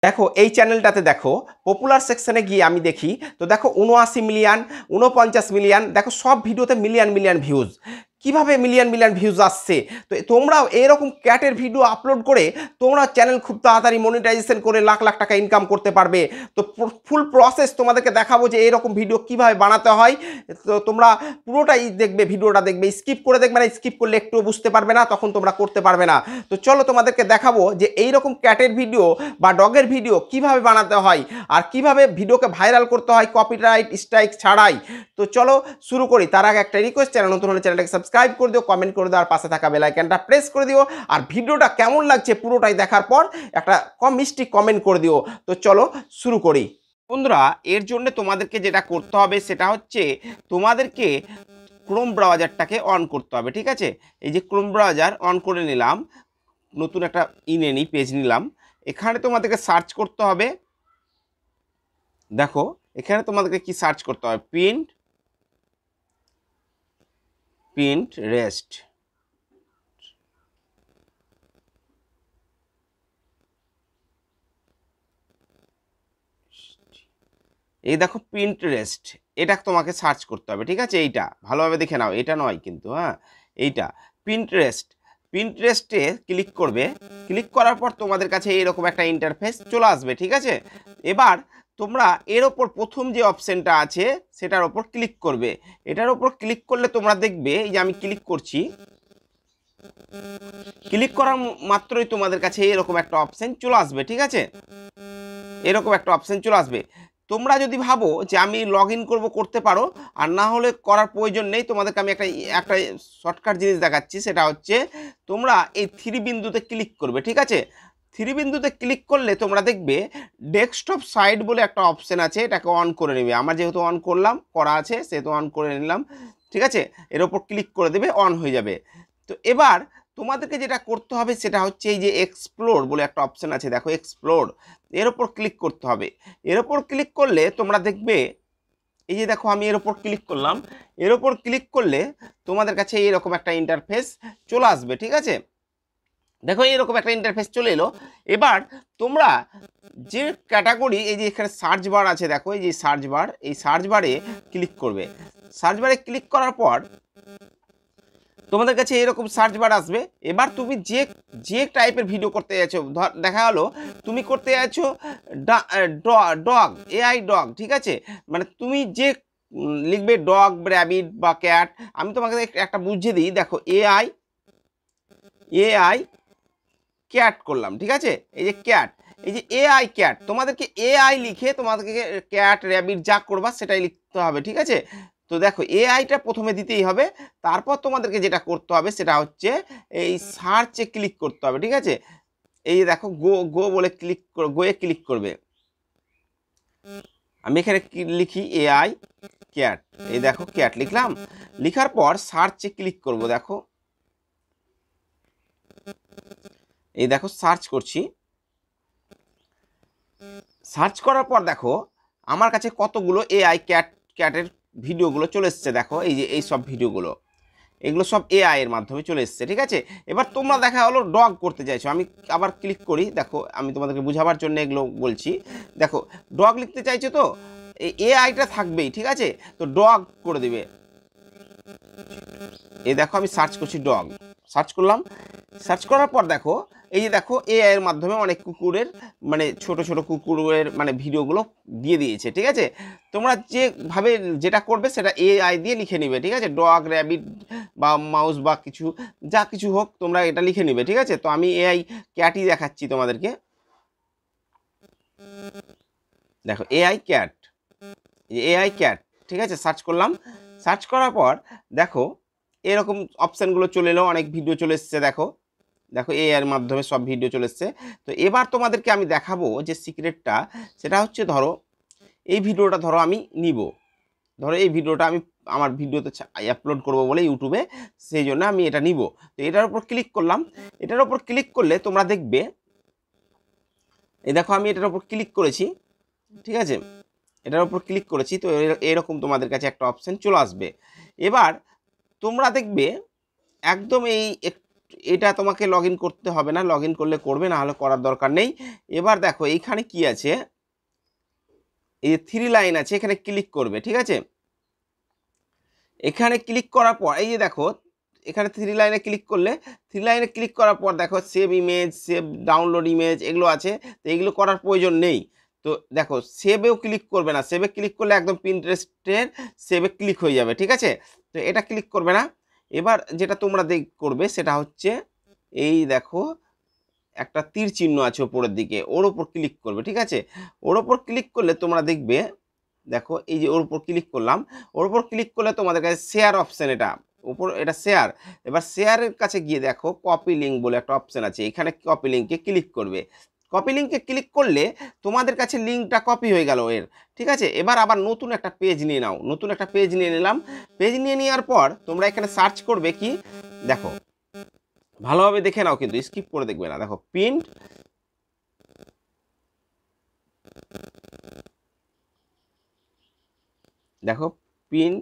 দেখো এই চ্যানেলটাতে দেখো পপুলার সেকশনে গিয়ে আমি দেখি তো দেখো ৭৯ মিলিয়ন ৪৯ মিলিয়ন দেখো সব ভিডিওতে মিলিয়ন মিলিয়ন ভিউজ। কিভাবে মিলিয়ন মিলিয়ন ভিউজ আসছে? তো তোমরাও এরকম ক্যাটের ভিডিও আপলোড করে তোমরা চ্যানেল খুব তাড়াতাড়ি মনিটাইজেশন করে লাখ লাখ টাকা ইনকাম করতে পারবে। তো ফুল প্রসেস তোমাদেরকে দেখাবো যে এরকম ভিডিও কিভাবে বানাতে হয়। তো তোমরা পুরোটাই দেখবে, ভিডিওটা দেখবে, স্কিপ করে দেখবে না, স্কিপ করলে একটুও বুঝতে পারবে না, তখন তোমরা করতে পারবে না। তো চলো তোমাদেরকে দেখাবো যে এইরকম ক্যাটের ভিডিও বা ডগের ভিডিও কিভাবে বানাতে হয় আর কিভাবে ভিডিওকে ভাইরাল করতে হয় কপিরাইট স্ট্রাইক ছাড়াই। তো চলো শুরু করি। তার আগে একটা রিকোয়েস্ট, চ্যানেল নতুন হলে চ্যানেলটাকে সাবস্ক্রাইব করে দিও, কমেন্ট করে দিও আর পাশে থাকা বেল আইকনটা প্রেস করে দিও। আর ভিডিওটা কেমন লাগছে পুরোটাই দেখার পর একটা মিষ্টি কমেন্ট করে দিও। তো চলো শুরু করি। বন্ধুরা, এর জন্য তোমাদেরকে যেটা করতে হবে সেটা হচ্ছে তোমাদেরকে ক্রোম ব্রাউজারটাকে অন করতে হবে। ঠিক আছে, এই যে ক্রোম ব্রাউজার অন করে নিলাম, নতুন একটা পেজ নিলাম। এখানে তোমাদেরকে সার্চ করতে হবে, দেখো এখানে তোমাদেরকে কি সার্চ করতে হবে, পিন্টারেস্ট। এই দেখো পিন্টারেস্ট, এটা তোমাকে সার্চ করতে হবে। ঠিক আছে, এইটা ভালোভাবে দেখে নাও, এটা নয় কিন্তু, হ্যাঁ এইটা পিন্টারেস্টে ক্লিক করবে। ক্লিক করার পর তোমাদের কাছে এইরকম একটা ইন্টারফেস চলে আসবে। ঠিক আছে, এবার তোমরা এর ওপর প্রথম যে অপশনটা আছে সেটার ওপর ক্লিক করবে। এটার ওপর ক্লিক করলে তোমরা দেখবে, এই যে আমি ক্লিক করছি, ক্লিক করার মাত্রই তোমাদের কাছে এরকম একটা অপশন চলে আসবে। ঠিক আছে, এরকম একটা অপশন চলে আসবে। তোমরা যদি ভাবো যে আমি লগ ইন করবো, করতে পারো, আর না হলে করার প্রয়োজন নেই। তোমাদেরকে আমি একটা শর্টকাট জিনিস দেখাচ্ছি, সেটা হচ্ছে তোমরা এই থ্রি বিন্দুতে ক্লিক করবে। ঠিক আছে, থ্রি বিন্দুতে ক্লিক করলে তোমরা দেখবে ডেস্কটপ সাইট বলে একটা অপশন আছে, এটাকে অন করে নেবে। আমার যেহেতু অন করা আছে সেহেতু অন করে নিলাম। ঠিক আছে, এর ওপর ক্লিক করে দেবে, অন হয়ে যাবে। তো এবার তোমাদেরকে যেটা করতে হবে সেটা হচ্ছে এই যে এক্সপ্লোর বলে একটা অপশন আছে, দেখো এক্সপ্লোর, এর ওপর ক্লিক করতে হবে। এর ওপর ক্লিক করলে তোমরা দেখবে, এই যে দেখো আমি এর ওপর ক্লিক করলাম, এর ওপর ক্লিক করলে তোমাদের কাছে এরকম একটা ইন্টারফেস চলে আসবে। ঠিক আছে, দেখো এরকম একটা ইন্টারফেস চলে এলো। এবার তোমরা যে ক্যাটাগরি, এই যে এখানে সার্চ বার আছে, দেখো এই যে সার্চ বার, এই সার্চ বারে ক্লিক করবে। সার্চ বারে ক্লিক করার পর তোমাদের কাছে এরকম সার্চ বার আসবে। এবার তুমি যে যে টাইপের ভিডিও করতে যাচ্ছো, দেখা হলো তুমি করতে যাচ্ছো ডগ, এআই ডগ। ঠিক আছে, মানে তুমি যে লিখবে ডগ, র্যাবিট বা ক্যাট। আমি তোমাকে একটা বুঝিয়ে দিই, দেখো এআই ক্যাট করলাম। ঠিক আছে, এই যে ক্যাট, এই যে এআই ক্যাট, তোমাদেরকে এআই লিখে তোমাদেরকে ক্যাট র্যাবিট যা করবা সেটাই লিখতে হবে। ঠিক আছে, তো দেখো এআইটা প্রথমে দিতেই হবে, তারপর তোমাদেরকে যেটা করতে হবে সেটা হচ্ছে এই সার্চে ক্লিক করতে হবে। ঠিক আছে, এই যে দেখো গো বলে ক্লিক, গোয়ে ক্লিক করবে। আমি এখানে লিখি এআই ক্যাট, এই দেখো ক্যাট লিখলাম। লিখার পর সার্চে ক্লিক করব। দেখো এই দেখো সার্চ করছি, সার্চ করার পর দেখো আমার কাছে কতগুলো এআই ক্যাটের ভিডিওগুলো চলে এসছে। দেখো এই যে এই সব ভিডিওগুলো, এগুলো সব এআই এর মাধ্যমে চলে এসছে। ঠিক আছে, এবার তোমরা দেখা হলো ডগ করতে চাইছো, আমি আবার ক্লিক করি। দেখো আমি তোমাদেরকে বোঝাবার জন্য এগুলো বলছি। দেখো ডগ লিখতে চাইছো, তো এই এআইটা থাকবেই। ঠিক আছে, তো ডগ করে দিবে। এই দেখো আমি সার্চ করছি ডগ, সার্চ করলাম। সার্চ করার পর দেখো এই যে দেখো এআই এর মাধ্যমে অনেক কুকুরের, মানে ছোট ছোট কুকুরের মানে ভিডিওগুলো দিয়ে দিয়েছে। ঠিক আছে, তোমরা যেভাবে যেটা করবে সেটা এআই দিয়ে লিখে নিবে। ঠিক আছে, ডগ, র্যাবিট বা মাউস বা কিছু, যা কিছু হোক তোমরা এটা লিখে নিবে। ঠিক আছে, তো আমি এআই ক্যাটই দেখাচ্ছি তোমাদেরকে। দেখো এআই ক্যাট, এআই ক্যাট। ঠিক আছে, সার্চ করলাম। সার্চ করার পর দেখো এরকম অপশানগুলো চলে এলো, অনেক ভিডিও চলে এসছে। দেখো দেখো এআই এর মাধ্যমে সব ভিডিও চলে এসছে। তো এবার তোমাদেরকে আমি দেখাবো যে সিক্রেটটা, সেটা হচ্ছে ধরো এই ভিডিওটা ধরো আমি নিব, ধরো এই ভিডিওটা আমি আমার ভিডিওতে আপলোড করব বলে ইউটিউবে, সেই জন্য আমি এটা নিব। তো এটার উপর ক্লিক করলাম। এটার উপর ক্লিক করলে তোমরা দেখবে, এই দেখো আমি এটার উপর ক্লিক করেছি। ঠিক আছে, এটার উপর ক্লিক করেছি, তো এরকম তোমাদের কাছে একটা অপশন চলে আসবে। এবার তোমরা দেখবে একদম এই একটু নিচে, এই যে দেখো এআই ক্যাট, এই দেখো এআই ক্যাট। ঠিক আছে, এটা তোমাকে লগ ইন করতে হবে না, লগ ইন করলে করবে, না হলে করার দরকার নেই। এবার দেখো এইখানে কি আছে, এই যে 3 লাইন আছে, এখানে ক্লিক করবে, ঠিক আছে। এখানে ক্লিক করার পর এই যে দেখো এখানে 3 লাইনে ক্লিক করলে, 3 লাইনে ক্লিক করার পর দেখো save image, save download image এগুলো আছে, তো এগুলো করার প্রয়োজন নেই। তো দেখো সেভেও ক্লিক করবে না, সেভে ক্লিক করলে একদম পিন্টারেস্টের সেভে ক্লিক হয়ে যাবে, ঠিক আছে। তো এটা ক্লিক করবে না। এবার যেটা তোমরা করবে সেটা হচ্ছে এই দেখো একটা তীর চিহ্ন আছে উপরের দিকে, ওর উপর ক্লিক করবে, ঠিক আছে। ওর উপর ক্লিক করলে তোমরা দেখবে, দেখো এই যে ওর উপর ক্লিক করলাম, ওর উপর ক্লিক করলে তোমাদের কাছে শেয়ার অপশন, এটা উপর এটা শেয়ার। এবার শেয়ারের কাছে গিয়ে দেখো কপি লিঙ্ক বলে একটা অপশন আছে, এখানে কপি লিঙ্কে ক্লিক করবে। কপি লিঙ্কে ক্লিক করলে তোমাদের কাছে লিঙ্কটা কপি হয়ে গেল এর, ঠিক আছে। এবার আবার নতুন একটা পেজ নিয়ে নাও, নতুন একটা পেজ নিয়ে নিলাম। পেজ নিয়ে নেওয়ার পর তোমরা এখানে সার্চ করবে কি, দেখো ভালোভাবে দেখে নাও কিন্তু স্কিপ করে দেখবে না। দেখো প্রিন্ট, দেখো প্রিন্ট,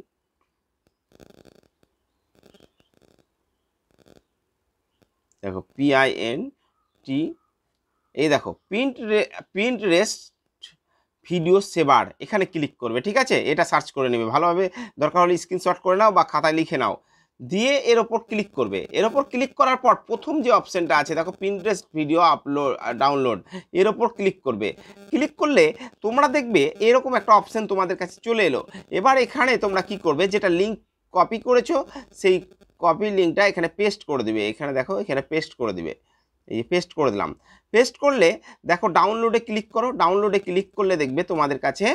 দেখো PINT, এই দেখো প্রিন্টারেস্ট ভিডিও সেভার, এখানে ক্লিক করবে, ঠিক আছে। এটা সার্চ করে নেবে ভালোভাবে, দরকার হলে স্ক্রিনশট করে নাও বা খাতায় লিখে নাও, দিয়ে এর ওপর ক্লিক করবে। এর ওপর ক্লিক করার পর প্রথম যে অপশনটা আছে দেখো প্রিন্টারেস্ট ভিডিও আপলোড ডাউনলোড, এর ওপর ক্লিক করবে। ক্লিক করলে তোমরা দেখবে এরকম একটা অপশন তোমাদের কাছে চলে এলো। এবার এখানে তোমরা কি করবে, যেটা লিঙ্ক কপি করেছো সেই কপি লিঙ্কটা এখানে পেস্ট করে দিবে, এখানে দেখো এখানে পেস্ট করে দিবে, এই পেস্ট করে দিলাম। পেস্ট করলে দেখো ডাউনলোডে ক্লিক করো, ডাউনলোডে ক্লিক করলে দেখবে তোমাদের কাছে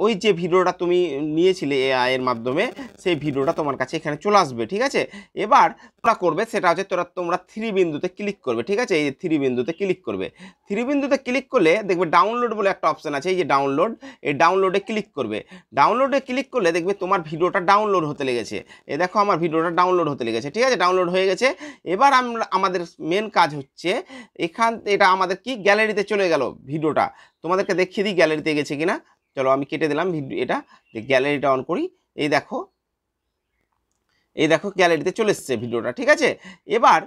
ওই যে ভিডিওটা তুমি নিয়েছিলে AI এর মাধ্যমে, সেই ভিডিওটা তোমার কাছে এখানে চলে আসবে, ঠিক আছে। এবার তোমরা করবে সেটা হচ্ছে তোমরা 3 বিন্দুতে ক্লিক করবে, ঠিক আছে। এই 3 বিন্দুতে ক্লিক করবে, 3 বিন্দুতে ক্লিক করলে দেখবে ডাউনলোড বলে একটা অপশন আছে, এই যে ডাউনলোড, এই ডাউনলোডে ক্লিক করবে। ডাউনলোডে ক্লিক করলে দেখবে তোমার ভিডিওটা ডাউনলোড হতে লেগেছে, এই দেখো আমার ভিডিওটা ডাউনলোড হতে লেগেছে, ঠিক আছে, ডাউনলোড হয়ে গেছে। এবার আমাদের মেন কাজ হচ্ছে এটা আমাদের কি গ্যালারিতে চলে গেল ভিডিওটা, তোমাদেরকে দেখিয়ে দিই গ্যালারিতে গেছে কিনা। চলো আমি কেটে দিলাম ভিডিও, এটা গ্যালারিটা অন করি, এই দেখো, এই দেখো গ্যালারিতে চলে এসছে ভিডিওটা, ঠিক আছে। এবার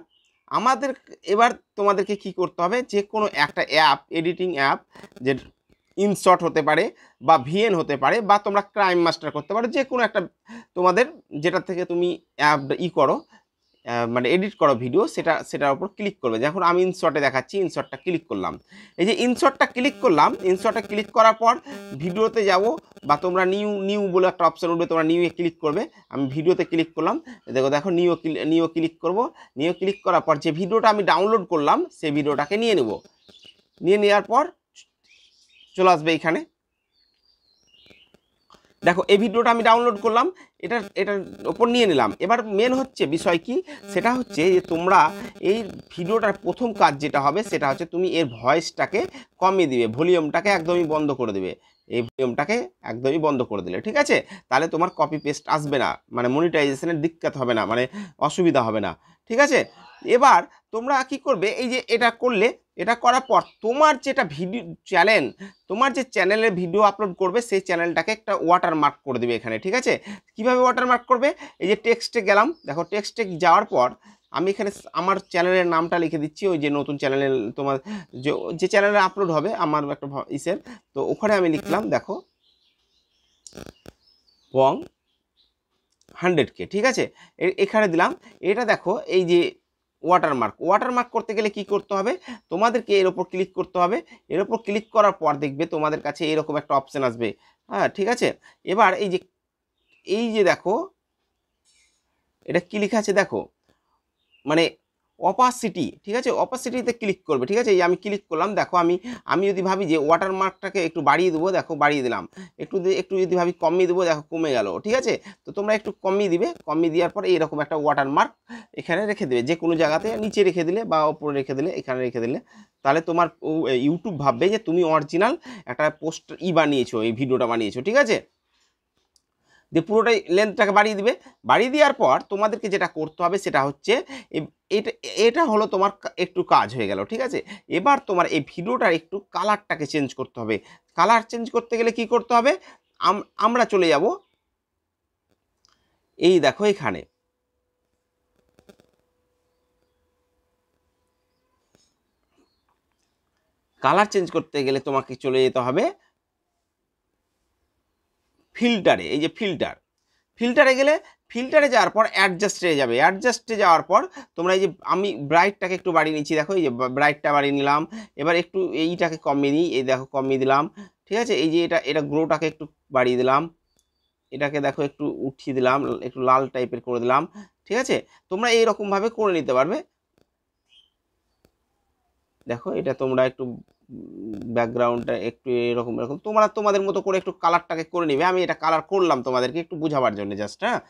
এবার তোমাদেরকে কি করতে হবে, যে কোনো একটা অ্যাপ, এডিটিং অ্যাপ, যে ইনশট হতে পারে বা VN হতে পারে বা তোমরা ক্রাইম মাস্টার করতে পারো, যে কোনো একটা তোমাদের যেটা থেকে তুমি অ্যাপ করো, মানে এডিট করো ভিডিও, সেটার উপর ক্লিক করবে। যখন আমি ইনশটে দেখাচ্ছি, ইনশটটা ক্লিক করলাম, এই যে ইনশটটা ক্লিক করলাম, ইনশটে ক্লিক করার পর ভিডিওতে যাব বা তোমরা নিউ বলে একটা অপশন উঠবে, তোমরা নিউয়ে ক্লিক করবে। আমি ভিডিওতে ক্লিক করলাম, দেখো নিউ ক্লিক করব। নিউ ক্লিক করার পর যে ভিডিওটা আমি ডাউনলোড করলাম সেই ভিডিওটাকে নিয়ে নেব, নিয়ে নেওয়ার পর চলে আসবে এইখানে। দেখো এই ভিডিওটা আমি ডাউনলোড করলাম, এটার ওপর নিয়ে নিলাম। এবার মেন হচ্ছে বিষয় কি, সেটা হচ্ছে যে তোমরা এই ভিডিওটার প্রথম কাজ যেটা হবে সেটা হচ্ছে তুমি এর ভয়েসটাকে কমিয়ে দিবে, ভলিউমটাকে একদমই বন্ধ করে দেবে। এই ভলিউমটাকে একদমই বন্ধ করে দিলে, ঠিক আছে, তাহলে তোমার কপি পেস্ট আসবে না, মানে মনিটাইজেশনের দিক্কত হবে না, মানে অসুবিধা হবে না, ঠিক আছে। এবার তোমরা কি করবে, এই যে এটা করলে, এটা করার পর তোমার যেটা ভিডিও চ্যানেল, তোমার যে চ্যানেলে ভিডিও আপলোড করবে সেই চ্যানেলটাকে একটা ওয়াটারমার্ক করে দেবে এখানে, ঠিক আছে। কিভাবে ওয়াটারমার্ক করবে, এই যে টেক্সটে গেলাম, দেখো টেক্সটে যাওয়ার পর আমি এখানে আমার চ্যানেলের নামটা লিখে দিচ্ছি, ওই যে নতুন চ্যানেলের তোমার যে চ্যানেলে আপলোড হবে আমার একটা ইসের, তো ওখানে আমি লিখলাম দেখো বং 100K, ঠিক আছে, এখানে দিলাম। এটা দেখো এই যে ওয়াটারমার্ক করতে গেলে কি করতে হবে, তোমাদেরকে এর ওপর ক্লিক করতে হবে। এর ওপর ক্লিক করার পর দেখবে তোমাদের কাছে এরকম একটা অপশন আসবে, হ্যাঁ, ঠিক আছে। এবার এই যে দেখো এটা কি লেখা আছে দেখো, মানে অপাসিটি, ঠিক আছে, অপাসিটিতে ক্লিক করবে, ঠিক আছে। এই আমি ক্লিক করলাম, দেখো আমি যদি ভাবি যে ওয়াটারমার্কটাকে একটু বাড়িয়ে দেবো, দেখো বাড়িয়ে দিলাম। একটু যদি ভাবি কমিয়ে দেবো, দেখো কমে গেল, ঠিক আছে। তো তোমরা একটু কমিয়ে দিবে, কমিয়ে দেওয়ার পরে এইরকম একটা ওয়াটারমার্ক এখানে রেখে দেবে, যে কোনো জায়গাতে নিচে রেখে দিলে বা ওপরে রেখে দিলে, এখানে রেখে দিলে, তাহলে তোমার ইউটিউব ভাববে যে তুমি অরিজিনাল একটা পোস্ট বানিয়েছো, এই ভিডিওটা বানিয়েছো, ঠিক আছে। যে পুরোটাই লেন্থটাকে বাড়িয়ে দিবে, বাড়িয়ে দেওয়ার পর তোমাদেরকে যেটা করতে হবে সেটা হচ্ছে এটা এটা হলো তোমার একটু কাজ হয়ে গেল, ঠিক আছে। এবার তোমার এই ভিডিওটার একটু কালারটাকে চেঞ্জ করতে হবে। কালার চেঞ্জ করতে গেলে কি করতে হবে, আমরা চলে যাব এই দেখো এখানে, কালার চেঞ্জ করতে গেলে তোমাকে চলে যেতে হবে ফিল্টারে। এই যে ফিল্টারে গেলে ফিল্টারে যাওয়ার পর অ্যাডজাস্টে যাবে। অ্যাডজাস্টে যাওয়ার পর তোমরা এই যে আমি ব্রাইটটাকে একটু বাড়িয়ে নিচ্ছি, দেখো এই যে ব্রাইটটা বাড়িয়ে নিলাম। এবার একটু এইটাকে কমিয়ে নিই, এই দেখো কমিয়ে দিলাম, ঠিক আছে। এই যে এটা গ্রোটাকে একটু বাড়িয়ে দিলাম, এটাকে দেখো একটু উঠিয়ে দিলাম, একটু লাল টাইপের করে দিলাম, ঠিক আছে। তোমরা এইরকমভাবে করে নিতে পারবে। দেখো এটা তোমরা একটু ব্যাকগ্রাউন্ডটা একটু এরকম এরকম তোমরা তোমাদের মতো করে একটু কালারটাকে করে নিবে। আমি এটা কালার করলাম তোমাদেরকে একটু বোঝাবার জন্য জাস্ট। হ্যাঁ,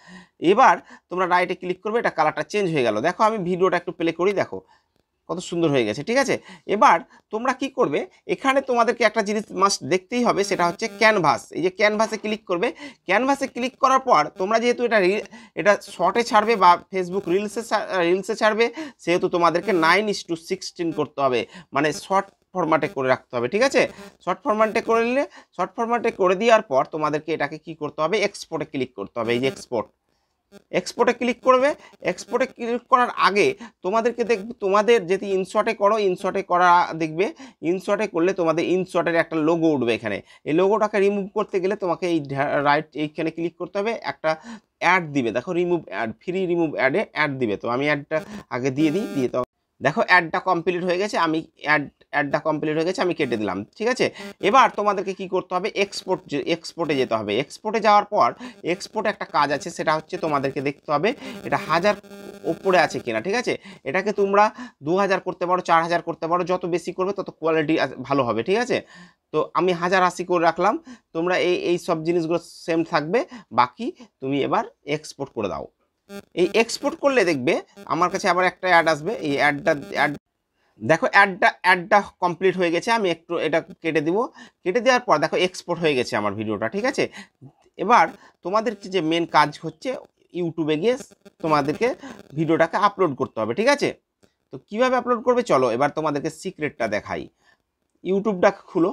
এবার তোমরা রাইটে ক্লিক করবে, এটা কালারটা চেঞ্জ হয়ে গেল। দেখো আমি ভিডিওটা একটু প্লে করি, দেখো কত সুন্দর হয়ে গেছে, ঠিক আছে। এবার তোমরা কি করবে, এখানে তোমাদেরকে একটা জিনিস মাস্ট দেখতেই হবে, সেটা হচ্ছে ক্যানভাস। এই যে ক্যানভাসে ক্লিক করবে, ক্যানভাসে ক্লিক করার পর তোমরা যেহেতু এটা শর্টে ছাড়বে বা ফেসবুক রিলসে ছাড়বে, সেহেতু তোমাদেরকে 9:16 করতে হবে, মানে শর্ট ফরম্যাটে করে রাখতে হবে, ঠিক আছে। শর্ট ফরম্যাটে করে নিলে, শর্ট ফরম্যাটে করে দেওয়ার পর তোমাদেরকে এটাকে কি করতে হবে, এক্সপোর্টে ক্লিক করতে হবে। এই যে এক্সপোর্টে ক্লিক করবে। এক্সপোর্টে ক্লিক করার আগে তোমাদেরকে দেখবে, তোমাদের যদি ইনশটে করো, ইনশটে করা দেখবে, ইনশটে করলে তোমাদের ইনশটের একটা লোগো উঠবে এখানে। এই লোগোটাকে রিমুভ করতে গেলে তোমাকে এই রাইট এইখানে ক্লিক করতে হবে, একটা অ্যাড দিবে, দেখো remove ad, free remove ad দিবে। তো আমি অ্যাডটা আগে দিয়ে দিই, দিয়ে তো দেখো অ্যাডটা কমপ্লিট হয়ে গেছে, আমি অ্যাডটা কমপ্লিট হয়ে গেছে, আমি কেটে দিলাম, ঠিক আছে। এবার তোমাদেরকে কি করতে হবে, এক্সপোর্টে যেতে হবে। এক্সপোর্টে যাওয়ার পর এক্সপোর্টে একটা কাজ আছে, সেটা হচ্ছে তোমাদেরকে দেখতে হবে এটা 1000 ওপরে আছে কিনা, ঠিক আছে। এটাকে তোমরা 2000 করতে পারো, 4000 করতে পারো, যত বেশি করবে তত কোয়ালিটি ভালো হবে, ঠিক আছে। তো আমি 1080 করে রাখলাম। তোমরা এই সব জিনিসগুলো সেম থাকবে, বাকি তুমি এবার এক্সপোর্ট করে দাও। এই এক্সপোর্ট করলে দেখবে আমার কাছে আবার একটা অ্যাড আসবে, এই অ্যাড দেখো অ্যাডটা কমপ্লিট হয়ে গেছে। আমি একটু এটা কেটে দিব, কেটে দেওয়ার পর দেখো এক্সপোর্ট হয়ে গেছে আমার ভিডিওটা, ঠিক আছে। এবার তোমাদের যে মেন কাজ হচ্ছে ইউটিউবে গিয়ে তোমাদেরকে ভিডিওটাকে আপলোড করতে হবে, ঠিক আছে। তো কিভাবে আপলোড করবে চলো এবার তোমাদেরকে সিক্রেটটা দেখাই। ইউটিউবটা খুলো,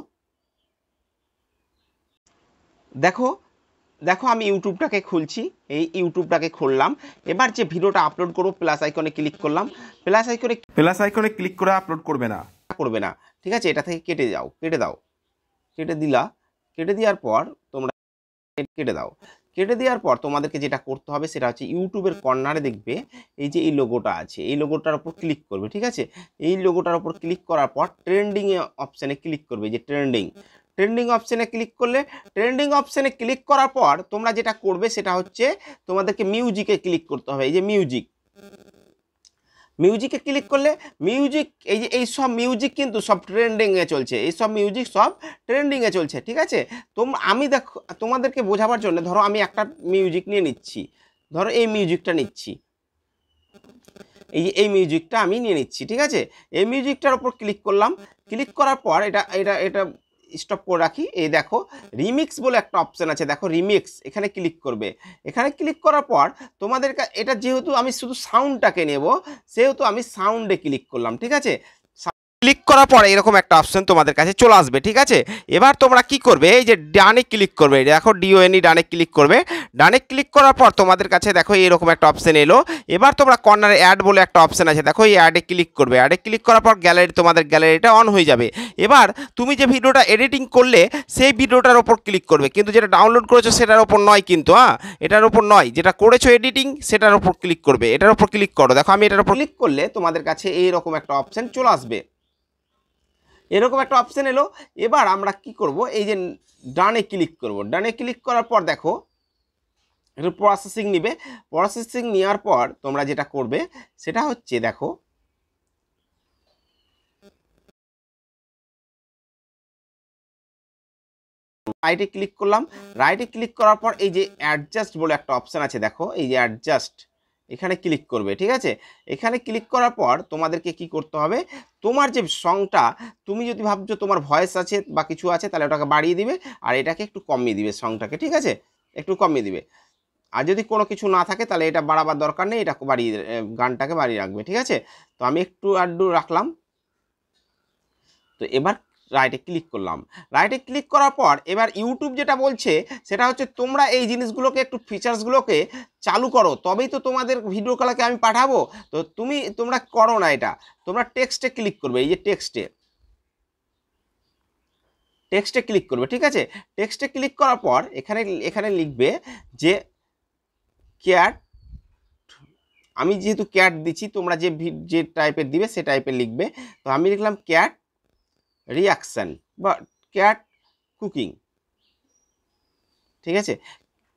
দেখো দেখো আমি ইউটিউবটাকে খুলছি, এই ইউটিউবটাকে খুললাম। এবার যে ভিডিওটা আপলোড করবো প্লাস আইকনে ক্লিক করলাম, প্লাস আইকনে ক্লিক করে আপলোড করবে না, ঠিক আছে। এটা থেকে কেটে দাও, কেটে দিলা। কেটে দেওয়ার পর তোমরা কেটে দেওয়ার পর তোমাদেরকে যেটা করতে হবে সেটা হচ্ছে ইউটিউবের কর্নারে দেখবে এই যে এই লোগোটা আছে, এই লোগোটার উপর ক্লিক করবে, ঠিক আছে। এই লোগোটার উপর ক্লিক করার পর ট্রেন্ডিং অপশানে ক্লিক করবে, যে ট্রেন্ডিং অপশানে ক্লিক করলে, ট্রেন্ডিং অপশানে ক্লিক করার পর তোমরা যেটা করবে সেটা হচ্ছে তোমাদেরকে মিউজিকে ক্লিক করতে হবে। এই যে মিউজিকে ক্লিক করলে মিউজিক, এই যে এই সব মিউজিক কিন্তু সব ট্রেন্ডিংয়ে চলছে, এই সব মিউজিক সব ট্রেন্ডিংয়ে চলছে, ঠিক আছে। আমি দেখো তোমাদেরকে বোঝাবার জন্য, ধরো আমি একটা মিউজিক নিয়ে নিচ্ছি, ধরো এই মিউজিকটা নিচ্ছি, এই যে এই মিউজিকটা আমি নিয়ে নিচ্ছি, ঠিক আছে। এই মিউজিকটার উপর ক্লিক করলাম, ক্লিক করার পর এটা স্টপ করে রাখি। এই দেখো রিমিক্স বলে একটা অপশান আছে, দেখো রিমিক্স, এখানে ক্লিক করবে। এখানে ক্লিক করার পর তোমাদের এটা যেহেতু আমি শুধু সাউন্ডটাকে নেব, সেহেতু আমি সাউন্ডে ক্লিক করলাম, ঠিক আছে। ক্লিক করার পরে এরকম একটা অপশন তোমাদের কাছে চলে আসবে, ঠিক আছে। এবার তোমরা কি করবে, এই যে ডানে ক্লিক করবে, দেখো ডিওএনই ডানে ক্লিক করবে। ডানে ক্লিক করার পর তোমাদের কাছে দেখো এরকম একটা অপশন এলো। এবার তোমরা কর্নারে অ্যাড বলে একটা অপশন আছে, দেখো এই অ্যাডে ক্লিক করবে। অ্যাডে ক্লিক করার পর তোমাদের গ্যালারিটা অন হয়ে যাবে। এবার তুমি যে ভিডিওটা এডিটিং করলে সেই ভিডিওটার ওপর ক্লিক করবে, কিন্তু যেটা ডাউনলোড করেছো সেটার ওপর নয়, কিন্তু এটার ওপর নয়, যেটা করেছো এডিটিং সেটার ওপর ক্লিক করবে। এটার ওপর ক্লিক করো, দেখো আমি এটার ওপর ক্লিক করলে তোমাদের কাছে এইরকম একটা অপশন চলে আসবে, এরকম একটা অপশন এলো। এবার আমরা কি করব, এই যে ডানে ক্লিক করব। ডানে ক্লিক করার পর দেখো একটু প্রসেসিং নিবে। প্রসেসিং নেওয়ার পর তোমরা যেটা করবে সেটা হচ্ছে, দেখো রাইটে ক্লিক করলাম। রাইটে ক্লিক করার পর এই যে অ্যাডজাস্ট বলে একটা অপশন আছে, দেখো এই যে অ্যাডজাস্ট, এখানে ক্লিক করবে, ঠিক আছে। এখানে ক্লিক করার পর তোমাদেরকে কি করতে হবে, তোমার যে সংটা, তুমি যদি ভাবছো তোমার ভয়েস আছে বা কিছু আছে, তাহলে ওটাকে বাড়িয়ে দিবে, আর এটাকে একটু কমিয়ে দিবে সংটাকে, ঠিক আছে, একটু কমিয়ে দিবে। আর যদি কোনো কিছু না থাকে তাহলে এটা বাড়াবার দরকার নেই, এটা বাড়িয়ে গানটাকে বাড়িয়ে রাখবে, ঠিক আছে। তো আমি একটু আড্ডু রাখলাম। তো এবার রাইটে ক্লিক করলাম। রাইটে ক্লিক করার পর এবার ইউটিউব যেটা বলছে সেটা হচ্ছে তোমরা এই জিনিসগুলোকে একটু ফিচার্সগুলোকে চালু করো, তবেই তো তোমাদের ভিডিওগুলোকে আমি পাঠাবো। তো তোমরা করো না এটা, তোমরা টেক্সটে ক্লিক করবে, এই যে টেক্সটে ক্লিক করবে, ঠিক আছে। টেক্সটে ক্লিক করার পর এখানে এখানে লিখবে যে ক্যাট, আমি যেহেতু ক্যাট দিচ্ছি, তোমরা যে টাইপের দিবে সে টাইপের লিখবে। তো আমি লিখলাম ক্যাট রিয়াকশান বা ক্যাট কুকিং, ঠিক আছে,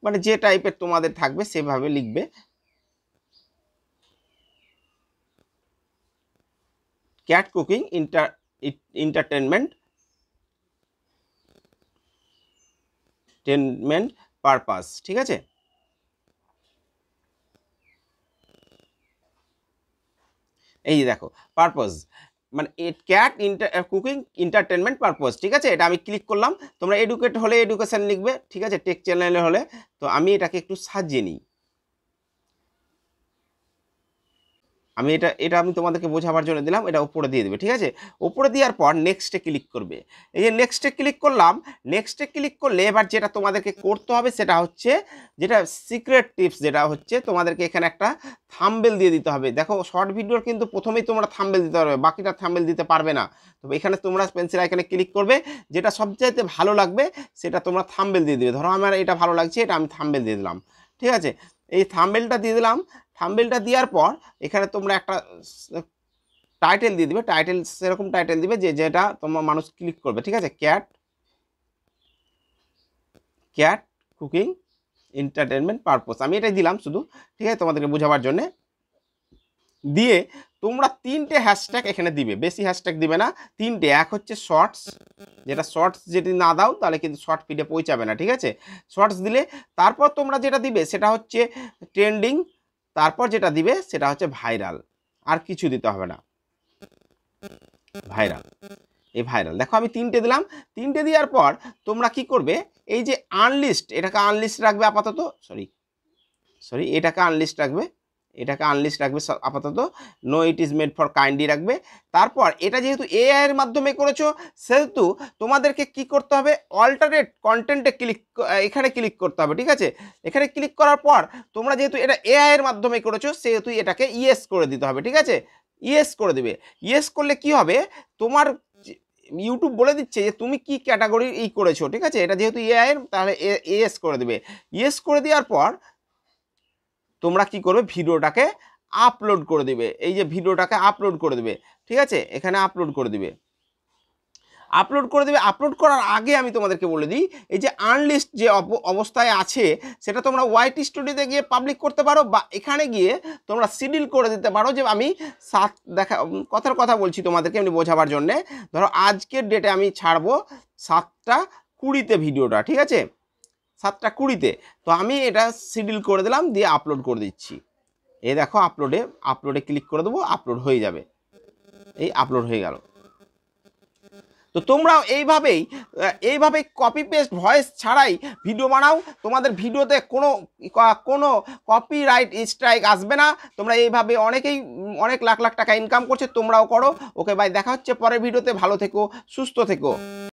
মানে যে টাইপের তোমাদের থাকবে সেভাবে লিখবে। ক্যাট কুকিং এন্টারটেনমেন্ট পারপাস, ঠিক আছে। এই দেখো পারপাস মানে ক্যাট কুকিং এন্টারটেনমেন্ট পারপাস, ঠিক আছে। এটা আমি ক্লিক করলাম। তোমরা এডুকেট হলে এডুকেশন লিখবে, ঠিক আছে, টেক চ্যানেলে হলে। তো আমি এটাকে একটু সাজিয়ে নিই। আমি এটা আমি তোমাদেরকে বোঝাবার জন্য দিলাম, এটা উপরে দিয়ে দেবে, ঠিক আছে। উপরে দেওয়ার পর নেক্সটে ক্লিক করবে। এই যে নেক্সটে ক্লিক করলাম, নেক্সটে ক্লিক করলে এবার যেটা তোমাদেরকে করতে হবে সেটা হচ্ছে, যেটা সিক্রেট টিপস, যেটা হচ্ছে তোমাদেরকে এখানে একটা থাম্বনেল দিয়ে দিতে হবে। দেখো শর্ট ভিডিওর কিন্তু প্রথমেই তোমরা থাম্বনেল দিতে পারবে, বাকিটা থাম্বনেল দিতে পারবে না। তবে এখানে তোমরা পেন্সিল আইকনে ক্লিক করবে, যেটা সবচাইতে ভালো লাগবে সেটা তোমরা থাম্বনেল দিয়ে দিবে। ধরো আমার এটা ভালো লাগছে, এটা আমি থাম্বনেল দিয়ে দিলাম, ঠিক আছে। এই থাম্বনেলটা দিয়ে দিলাম। থাম্বনেলটা দেওয়ার পর এখানে তোমরা একটা টাইটেল দিয়ে দিবে, টাইটেল সেরকম টাইটেল দিবে যেটা তোমার মানুষ ক্লিক করবে, ঠিক আছে। ক্যাট কুকিং এন্টারটেনমেন্ট পারপোজ, আমি এটাই দিলাম শুধু, ঠিক আছে, তোমাদেরকে বোঝাবার জন্যে। দিয়ে তোমরা 3টে হ্যাশট্যাগ এখানে দিবে, বেশি হ্যাশট্যাগ দিবে না, 3টে। এক হচ্ছে শর্টস, যেটা শর্টস যদি না দাও তাহলে কিন্তু শর্ট ফিডে পৌঁছাবে না, ঠিক আছে। শর্টস দিলে তারপর তোমরা যেটা দিবে সেটা হচ্ছে ট্রেন্ডিং, তারপর যেটা দিবে সেটা হচ্ছে ভাইরাল, আর কিছু দিতে হবে না। ভাইরাল, এই ভাইরাল দেখো আমি 3টে দিলাম। 3টে দেওয়ার পর তোমরা কি করবে, এই যে আনলিস্ট, এটাকে আনলিস্ট রাখবে আপাতত, সরি এটাকে আনলিস্ট রাখবে, এটাকে আনলিস্ট রাখবে আপাতত। No it is made for kindly রাখবে। তারপর এটা যেহেতু এআই এর মাধ্যমে করেছো সেহেতু তোমাদেরকে কি করতে হবে, অল্টারনেট কন্টেন্টে এখানে ক্লিক করতে হবে, ঠিক আছে। এখানে ক্লিক করার পর তোমরা যেহেতু এটা এআই এর মাধ্যমে করেছো সেহেতু এটাকে ইয়েস করে দিতে হবে, ঠিক আছে। ইয়েস করে দেবে। ইয়েস করলে কি হবে, তোমার ইউটিউব বলে দিচ্ছে যে তুমি কি ক্যাটাগরি করেছো, ঠিক আছে। এটা যেহেতু এআই এর, তাহলে ইয়েস করে দেবে। ইয়েস করে দেওয়ার পর তোমরা কি করবে, ভিডিওটাকে আপলোড করে দিবে। এই যে ভিডিওটাকে আপলোড করে দিবে, ঠিক আছে, এখানে আপলোড করে দিবে। আপলোড করে দেবে। আপলোড করার আগে আমি তোমাদেরকে বলে দিই, এই যে আনলিস্ট যে অবস্থায় আছে সেটা তোমরা ওয়াইটি স্টুডিওতে গিয়ে পাবলিক করতে পারো, বা এখানে গিয়ে তোমরা শিডিউল করে দিতে পারো। যে আমি কথার কথা বলছি তোমাদেরকে এমনি বোঝাবার জন্যে। ধরো আজকের ডেটে আমি ছাড়বো 7টা 20-তে ভিডিওটা, ঠিক আছে, 7টা 20-তে। তো আমি এটা শিডিউল করে দিলাম, দিয়ে আপলোড করে দিচ্ছি। এই দেখো আপলোডে ক্লিক করে দেবো, আপলোড হয়ে যাবে। এই আপলোড হয়ে গেল। তো তোমরাও এইভাবেই কপি পেস্ট ভয়েস ছাড়াই ভিডিও বানাও। তোমাদের ভিডিওতে কোনো কপিরাইট স্ট্রাইক আসবে না। তোমরা এইভাবে অনেক লাখ লাখ টাকা ইনকাম করছে, তোমরাও করো। ওকে ভাই, দেখা হচ্ছে পরের ভিডিওতে। ভালো থেকো, সুস্থ থেকো।